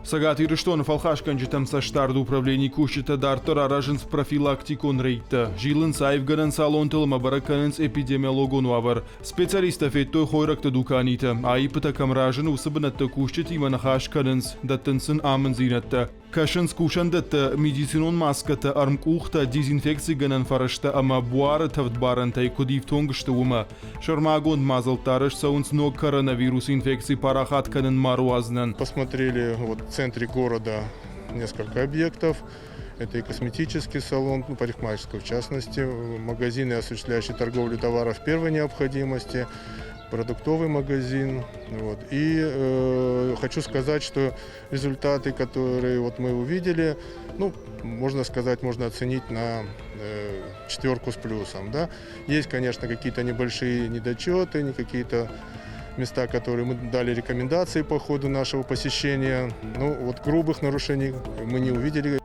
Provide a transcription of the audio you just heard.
Сагат Ирыштонов алхашканжитам саштард управлений кушита дартор аражинс профилактикон рейта. Жилын сайвганан салонтылма бараканынс эпидемиологон вавар. Специалистов этто хойракта дуканита. Айпыта камражын усыбынатта кушчит иманахашканынс даттынсын амын зинатта. Кашынс кушандатта медицинон маската армкухта дезинфекции ганан фарашта ама буара тавдбарантай кодивтонгшта ума. Шармагон мазалтарыш саунс ног коронавирус инфекции парахатканын маруазнан. Посмотрели вот в центре города несколько объектов. Это и косметический салон, парикмахерскую в частности, магазины, осуществляющие торговлю товаров первой необходимости, продуктовый магазин. Вот. И хочу сказать, что результаты, которые вот мы увидели, ну, можно сказать, можно оценить на 4 с плюсом. Да? Есть, конечно, какие-то небольшие недочеты, какие-то места, которые мы дали рекомендации по ходу нашего посещения. Ну, вот грубых нарушений мы не увидели.